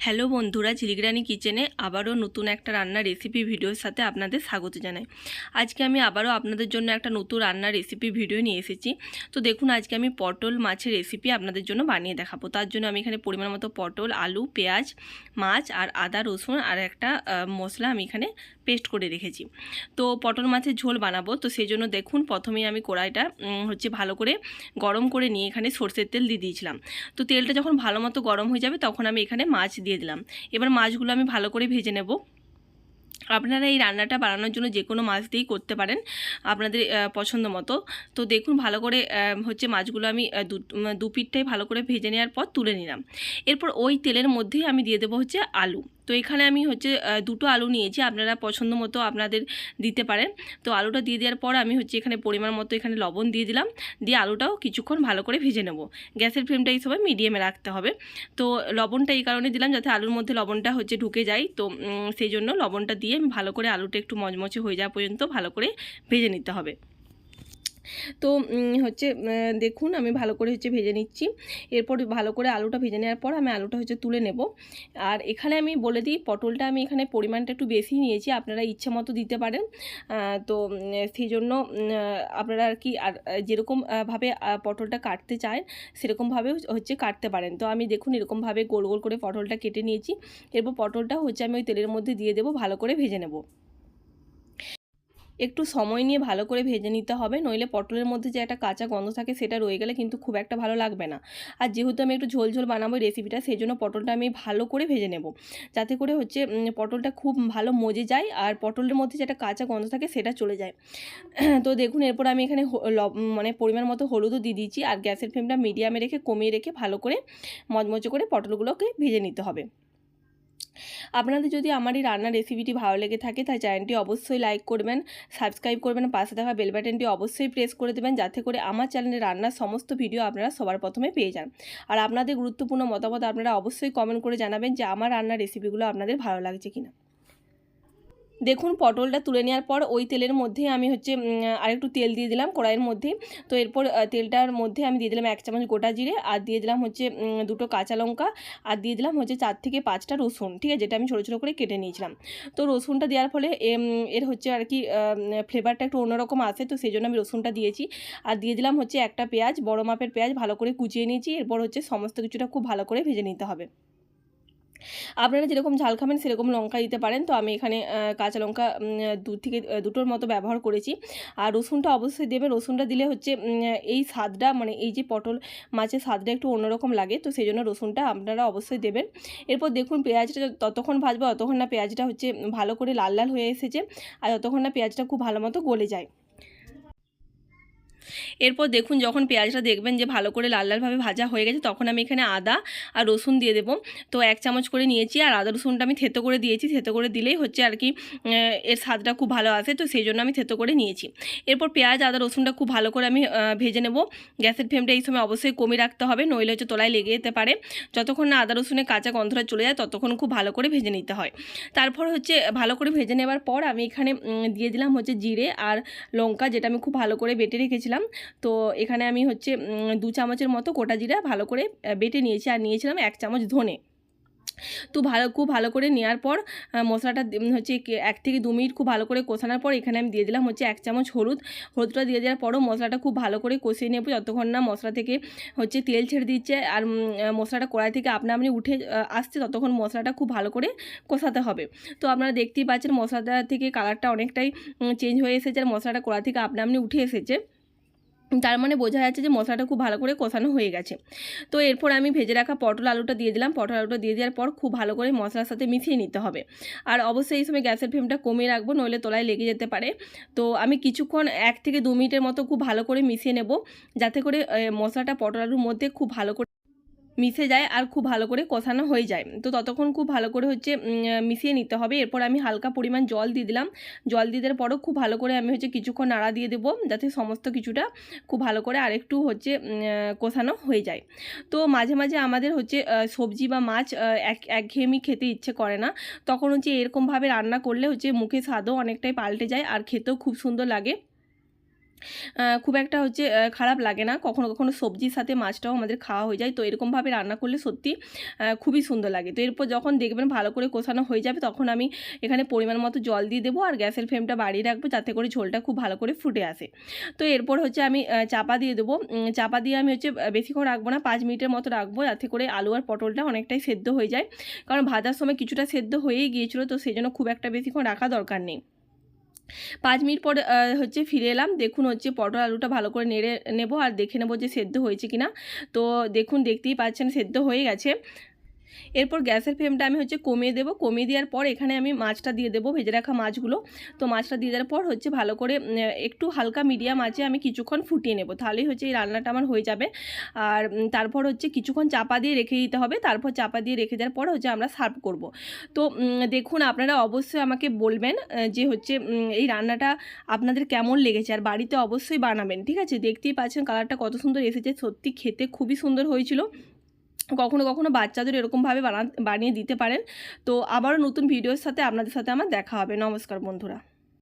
Hello বন্ধুরা, ঝিলিগ্রানি কিচেনে আবারও নতুন একটা রান্নার রেসিপি ভিডিওর সাথে আপনাদের স্বাগত জানাই। আজকে আমি আবারও আপনাদের জন্য একটা নতুন রান্নার রেসিপি ভিডিও নিয়ে এসেছি। তো দেখুন, আজকে আমি পটল মাছের রেসিপি আপনাদের জন্য বানিয়ে দেখাবো। তার জন্য আমি এখানে পরিমাণ মতো পটল, আলু, পেঁয়াজ, মাছ আর আদা রসুন আর একটা মশলা আমি এখানে পেস্ট করে রেখেছি। তো পটল মাছের ঝোল বানাবো, তো সেই জন্য দেখুন প্রথমেই আমি কড়াইটা ভালো করে গরম করে নিয়ে এখানে সরষের তেল দিয়ে দিয়েছিলাম। তো তেলটা যখন ভালো মতো গরম হয়ে যাবে তখন আমি এখানে মাছ দিয়ে দিলাম। এবার মাছগুলো আমি ভালো করে ভেজে নেব। আপনারা এই রান্নাটা বানানোর জন্য যে কোনো মাছ দিয়েই করতে পারেন আপনাদের পছন্দ মতো। তো দেখুন ভালো করে মাছগুলো আমি দু পিঠটাই ভালো করে ভেজে নেওয়ার পর তুলে নিলাম। এরপর ওই তেলের মধ্যেই আমি দিয়ে দেবো আলু। তো এখানে আমি দুটো আলু নিয়েছি, আপনারা পছন্দ মতো আপনাদের দিতে পারেন। তো আলুটা দিয়ে দেওয়ার পর আমি এখানে পরিমাণ মতো এখানে লবণ দিয়ে দিলাম, দিয়ে আলুটাও কিছুক্ষণ ভালো করে ভেজে নেব। গ্যাসের ফ্লেমটা এই সময় মিডিয়ামে রাখতে হবে। তো লবণটা এই কারণে দিলাম যাতে আলুর মধ্যে লবণটা ঢুকে যায়। তো সেই জন্য লবণটা দিয়ে আমি ভালো করে আলুটা একটু মচমচে হয়ে যাওয়া পর্যন্ত ভালো করে ভেজে নিতে হবে। তো দেখুন আমি ভালো করে ভেজে নিচ্ছি। এরপর ভালো করে আলুটা ভেজে নেওয়ার পর আমি আলুটা তুলে নেব। আর এখানে আমি বলে দিই, পটলটা আমি এখানে পরিমাণটা একটু বেশি নিয়েছি, আপনারা ইচ্ছে মতো দিতে পারেন। তো সেই জন্য আপনারা আর কি আর যেরকম ভাবে পটলটা কাটতে চায় সেরকমভাবেও কাটতে পারেন। তো আমি দেখুন এরকমভাবে গোল গোল করে পটলটা কেটে নিয়েছি। এরপর পটলটা আমি ওই তেলের মধ্যে দিয়ে দেবো, ভালো করে ভেজে নেব। একটু সময় নিয়ে ভালো করে ভেজে নিতে হবে, নইলে পটলের মধ্যে যে একটা কাঁচা গন্ধ থাকে সেটা রয়ে গেলে কিন্তু খুব একটা ভালো লাগবে না। আর যেহেতু আমি একটু ঝোল ঝোল বানাবো রেসিপিটা, সেই জন্য পটলটা আমি ভালো করে ভেজে নেব, যাতে করে পটলটা খুব ভালো মজে যায় আর পটলের মধ্যে যে একটা কাঁচা গন্ধ থাকে সেটা চলে যায়। তো দেখুন এরপর আমি এখানে পরিমাণ মতো হলুদও দিয়ে দিয়েছি, আর গ্যাসের ফ্লেমটা মিডিয়ামে রেখে কমিয়ে রেখে ভালো করে মচমচে করে পটলগুলোকে ভেজে নিতে হবে। আপনাদের যদি আমার এই রান্নার রেসিপিটি ভালো লেগে থাকে তাই চ্যানেলটি অবশ্যই লাইক করবেন, সাবস্ক্রাইব করবেন, পাশে থাকা বেল বাটনটি অবশ্যই প্রেস করে দেবেন, যাতে করে আমার চ্যানেলে রান্নার সমস্ত ভিডিও আপনারা সবার প্রথমে পেয়ে যান। আর আপনাদের গুরুত্বপূর্ণ মতামত আপনারা অবশ্যই কমেন্ট করে জানাবেন যে আমার রান্নার রেসিপিগুলো আপনাদের ভালো লাগছে কিনা। দেখুন পটলটা তুলে নেওয়ার পর ওই তেলের মধ্যে আমি আরেকটু তেল দিয়ে দিলাম কড়াইয়ের মধ্যে। তো এরপর তেলটার মধ্যে আমি দিয়ে দিলাম 1 চামচ গোটা জিরে, আর দিয়ে দিলাম দুটো কাঁচা লঙ্কা, আর দিয়ে দিলাম 4 থেকে 5টা রসুন, ঠিক আছে, যেটা আমি ছোটো ছোটো করে কেটে নিয়েছিলাম। তো রসুনটা দেওয়ার ফলে এর আর কি ফ্লেভারটা একটু অন্যরকম আসে, তো সেই জন্য আমি রসুনটা দিয়েছি। আর দিয়ে দিলাম একটা পেঁয়াজ, বড় মাপের পেঁয়াজ ভালো করে কুচিয়ে নিয়েছি। এরপর সমস্ত কিছুটা খুব ভালো করে ভেজে নিতে হবে। আপনারা যেরকম ঝাল খাবেন সেরকম লঙ্কা দিতে পারেন। তো আমি এখানে কাঁচা লঙ্কা দুটোর মতো ব্যবহার করেছি। আর রসুনটা অবশ্যই দেবে, রসুনটা দিলে এই স্বাদটা এই যে পটল মাছের স্বাদটা একটু অন্যরকম লাগে, তো সেই জন্য রসুনটা আপনারা অবশ্যই দেবেন। এরপর দেখুন পেঁয়াজটা ততক্ষণ ভাজবো ততক্ষণ না পেঁয়াজটা ভালো করে লাল লাল হয়ে এসেছে, আর ততক্ষণ না পেঁয়াজটা খুব ভালো মতো গলে যায়। এরপর দেখুন যখন পেঁয়াজটা দেখবেন যে ভালো করে লাল লালভাবে ভাজা হয়ে গেছে, তখন আমি এখানে আদা আর রসুন দিয়ে দেবো। তো 1 চামচ করে নিয়েছি, আর আদা রসুনটা আমি থেতো করে দিয়েছি। থেতো করে দিলেই আর কি এর স্বাদটা খুব ভালো আসে, তো সেই জন্য আমি থেতো করে নিয়েছি। এরপর পেঁয়াজ আদা রসুনটা খুব ভালো করে আমি ভেজে নেব। গ্যাসের ফ্লেমটা এই সময় অবশ্যই কমিয়ে রাখতে হবে, নইলে তলায় লেগে যেতে পারে। যতক্ষণ না আদা রসুনের কাঁচা গন্ধটা চলে যায় ততক্ষণ খুব ভালো করে ভেজে নিতে হয়। তারপর ভালো করে ভেজে নেওয়ার পর আমি এখানে দিয়ে দিলাম জিরে আর লঙ্কা, যেটা আমি খুব ভালো করে বেটে রেখেছিলাম। তো এখানে আমি 2 চামচের মতো গোটা জিরা ভালো করে বেটে নিয়েছি, আর নিয়েছিলাম 1 চামচ ধনে। তো খুব ভালো করে নেওয়ার পর মশলাটা 1 থেকে 2 মিনিট খুব ভালো করে কষানোর পর এখানে আমি দিয়ে দিলাম 1 চামচ হলুদটা দিয়ে দেওয়ার পরও মশলাটা খুব ভালো করে কষিয়ে নেব যতক্ষণ না মশলা থেকে তেল ছেড়ে দিচ্ছে আর মশলাটা কড়াই থেকে আপনা আপনি উঠে আসছে, ততক্ষণ মশলাটা খুব ভালো করে কষাতে হবে। তো আপনারা দেখতেই পাচ্ছেন মশলাটা থেকে কালারটা অনেকটাই চেঞ্জ হয়ে এসেছে, আর মশলাটা কড়াই থেকে আপনা আপনি উঠে এসেছে, তার মানে বোঝা যাচ্ছে যে মশলাটা খুব ভালো করে কষানো হয়ে গেছে। তো এরপর আমি ভেজে রাখা পটল আলুটা দিয়ে দিলাম। পটল আলুটা দিয়ে দেওয়ার পর খুব ভালো করে মশলার সাথে মিশিয়ে নিতে হবে। আর অবশ্যই এই সময় গ্যাসের ফ্লেমটা কমিয়ে রাখবো, নইলে তলায় লেগে যেতে পারে। তো আমি কিছুক্ষণ 1 থেকে 2 মিনিটের মতো খুব ভালো করে মিশিয়ে নেব, যাতে করে মশলাটা পটল আলুর মধ্যে খুব ভালো করে মিশে যায় আর খুব ভালো করে কষানো হয়ে যায়। তো ততক্ষণ খুব ভালো করে মিশিয়ে নিতে হবে। এরপর আমি হালকা পরিমাণ জল দিয়ে দিলাম। জল দিয়ে দেওয়ার পরও খুব ভালো করে আমি কিছুক্ষণ নাড়া দিয়ে দেবো, যাতে সমস্ত কিছুটা খুব ভালো করে আরেকটু কষানো হয়ে যায়। তো মাঝে মাঝে আমাদের সবজি বা মাছ একঘেয়েমি খেতে ইচ্ছে করে না, তখন এরকমভাবে রান্না করলে মুখে স্বাদও অনেকটাই পাল্টে যায় আর খেতেও খুব সুন্দর লাগে। খুব একটা হচ্ছে খারাপ লাগে না। কখনো কখনো সবজির সাথে মাছটাও আমাদের খাওয়া হয়ে যায়। তো এরকমভাবে রান্না করলে সত্যি খুবই সুন্দর লাগে। তো এরপর যখন দেখবেন ভালো করে কষানো হয়ে যাবে, তখন আমি এখানে পরিমাণ মতো জল দিয়ে দেবো আর গ্যাসের ফ্লেমটা বাড়িয়ে রাখবো, যাতে করে ঝোলটা খুব ভালো করে ফুটে আসে। তো এরপর হচ্ছে আমি চাপা দিয়ে দেবো। চাপা দিয়ে আমি হচ্ছে বেশিক্ষণ রাখবো না, 5 মিনিটের মতো রাখবো, যাতে করে আলু আর পটলটা অনেকটাই সেদ্ধ হয়ে যায়। কারণ ভাজার সময় কিছুটা সেদ্ধ হয়েই গিয়েছিলো, তো সেজন্য খুব একটা বেশিক্ষণ রাখা দরকার নেই। 5 মিনিট পরে হচ্ছে ফিরে এলাম। দেখুন হচ্ছে পটল আলুটা ভালো করে নেড়ে নেব আর দেখে নেব যে সেদ্ধ হয়েছে কিনা। তো দেখুন, দেখতেই পাচ্ছেন সেদ্ধ হয়ে গেছে। এরপর গ্যাসের ফ্লেমটা আমি হচ্ছে কমিয়ে দেবো। কমিয়ে দেওয়ার পর এখানে আমি মাছটা দিয়ে দেবো, ভেজে রাখা মাছগুলো। তো মাছটা দিয়ে দেওয়ার পর হচ্ছে ভালো করে একটু হালকা মিডিয়াম আঁচে আমি কিছুক্ষণ ফুটিয়ে নেব, তাহলেই হচ্ছে এই রান্নাটা আমার হয়ে যাবে। আর তারপর হচ্ছে কিছুক্ষণ চাপা দিয়ে রেখে দিতে হবে। তারপর চাপা দিয়ে রেখে দেওয়ার পর হচ্ছে আমরা সার্ভ করব। তো দেখুন, আপনারা অবশ্যই আমাকে বলবেন যে হচ্ছে এই রান্নাটা আপনাদের কেমন লেগেছে, আর বাড়িতে অবশ্যই বানাবেন, ঠিক আছে? দেখতেই পাচ্ছেন কালারটা কত সুন্দর এসেছে, সত্যি খেতে খুবই সুন্দর হয়েছিল। কখনো কখনো বাচ্চাদের এরকমভাবে বানিয়ে দিতে পারেন। তো আবারও নতুন ভিডিওর সাথে আপনাদের সাথে আমার দেখা হবে। নমস্কার বন্ধুরা।